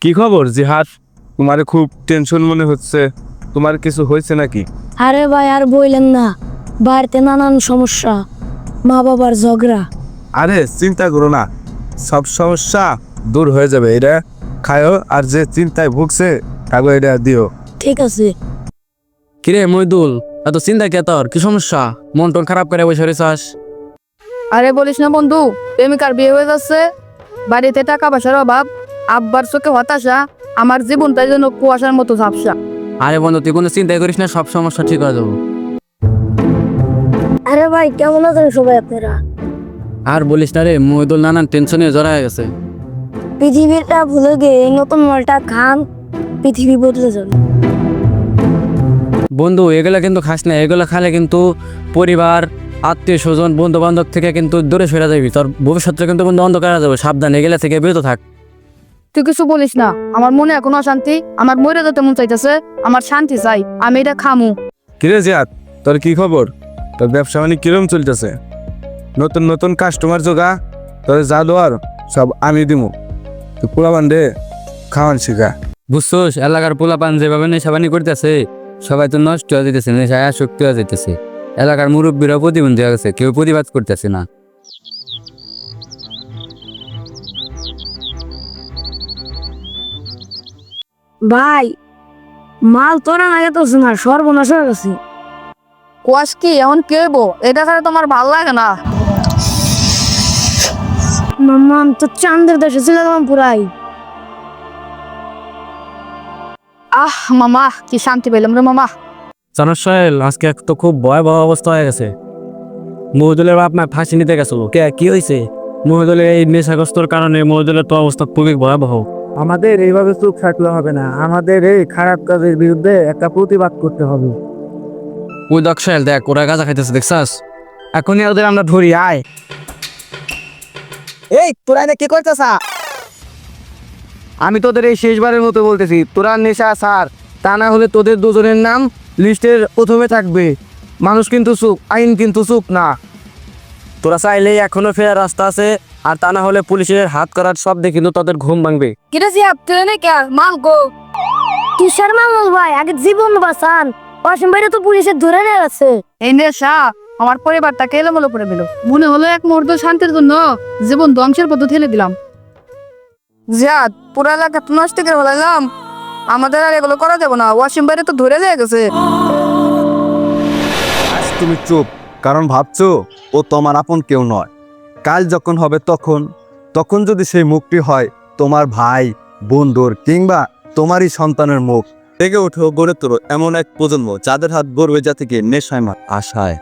কি খবর জিহাদ? তোমার খুব টেনশন মনে হচ্ছে, তোমার কিছু হয়েছে নাকি? আরে ভাই আর বললেন না, বাড়িতে নানান সমস্যা, মা বাবার ঝগড়া। আরে চিন্তা করো না, সব সমস্যা দূর হয়ে যাবে। এটা খায়ো, আর যে চিন্তায় ভুগছে তাকে এটা দিও। ঠিক আছে। কিরে মইদুল, এত চিন্তা কে তোর? কি সমস্যা? মন টন খারাপ করে বসে রয়েছাস? আরে বলিস না বন্ধু, প্রেমিকার বিয়ে হয়ে যাচ্ছে, বাড়িতে টাকা পয়সার অভাব, আব্বার চোখে হতাশা, আমার জীবনটাই যেন কুয়াশার মতো ঝাপসা। আরে বন্ধু, তুই কোনো চিন্তাই করিস না, সব সমস্যা ঠিক হয়ে যাবো। আরে ভাই কেমন আছেন সবাই আপনারা? আর বলিস না রে, মইদুল নানান টেনশনে জড়া হয়ে গেছে। পৃথিবীটা ভুলে গিয়ে এই নতুন মালটা খান, পৃথিবী বদলে যাবে। বন্ধু এগুলা কিন্তু খাস না, এগুলো খালে কিন্তু পরিবার, আত্মীয় স্বজন, বন্ধু বান্ধব থেকে কিন্তু দূরে সরে যাবি। তোর ভবিষ্যৎটা কিন্তু বন্ধু অন্ধকার হয়ে যাবে, সাবধান, এগুলা থেকে বিরত থাক। তুই কিছু বলিস না, আমার মনে এখন অশান্তি, আমার মরে যেতে মন চাইতেছে, আমার শান্তি চাই, আমি এটা খামু। কিরে জিহাদ, তোর কি খবর? তোর ব্যবসা মানে কিরম চলতেছে? নতুন নতুন কাস্টমার জোগা, তোর যা দেওয়ার সব আমি দিমু। তুই পোলাবান দে, খাওয়ান শিখা। বুঝছোস, এলাকার পোলাপান যেভাবে নেশাবানি করতেছে, সবাই তো নষ্ট হয়ে যেতেছে, নেশায় আসক্তি হয়ে যেতেছে। এলাকার মুরব্বীরা প্রতিবন্ধী হয়ে গেছে, কেউ প্রতিবাদ করতেছে না। ভাই মাল তোরা না গেত না, সর্বনাশ হয়ে গেছে। কুয়াশ কি এখন কে হইবো? এটা ছাড়া তোমার ভাল লাগে না? মাম্মা আমি তো চাঁদের দেশে ছিল পুরাই। আহ মামা, কি শান্তি পেলাম রে মামা। জানার সোহেল, আজকে তো খুব ভয়াবহ অবস্থা হয়ে গেছে। মহিদুলের বাপ মা ফাঁসি নিতে গেছিল। কি হয়েছে? মহিদুলের এই নেশাগ্রস্তর কারণে মহিদুলের তো অবস্থা খুবই ভয়াবহ। আমাদের এইভাবে চুপ থাকলে হবে না, আমাদের এই খারাপ কাজের বিরুদ্ধে একটা প্রতিবাদ করতে হবে। ওই দেখ সোহেল, দেখ ওরা গাঁজা খাইতেছে, দেখছাস? এখনই ওদের আমরা ধরি, আয়। এই তোরা এনে কি করতেছা? আমি তোদের এই শেষবারের মতো বলতেছি, তোরা নেশা ছাড়, তা না হলে তোদের দুজনের নাম লিস্টের প্রথমে থাকবে। মানুষ কিন্তু চুপ, আইন কিন্তু চুপ না। তোরা চাইলেই এখনো ফেরার রাস্তা আছে, আর তা না হলে পুলিশের হাত করার শব্দে কিন্তু তোদের ঘুম ভাঙবে। কিরে জিয়াব, তুই এনে কে? মাল গো। কিসের মামল ভাই, আগে জীবন বাঁচান। অসীম ভাইরা তো পুলিশের ধরে নিয়ে গেছে। এই নেশা আমার পরিবারটাকে এলোমেলো করে দিল। মনে হলো এক মুহূর্ত শান্তির জন্য জীবন ধ্বংসের পথে ঠেলে দিলাম। জিয়াদ, পুরা এলাকা তো নষ্ট করে ফেলাইলাম, আমাদের আর এগুলো করা যাবে না। ওয়াসিম বাইরে তো ধরে লেগে গেছে। আজ তুমি চুপ, কারণ ভাবছো ও তোমার আপন কেউ নয়। কাল যখন হবে তখন তখন যদি সেই মুখটি হয় তোমার ভাই, বন্ধুর, কিংবা তোমারই সন্তানের মুখ। জেগে ওঠো, গড়ে তোলো এমন এক প্রজন্ম যাদের হাত গড়বে জাতিকে নেশায় আশায়।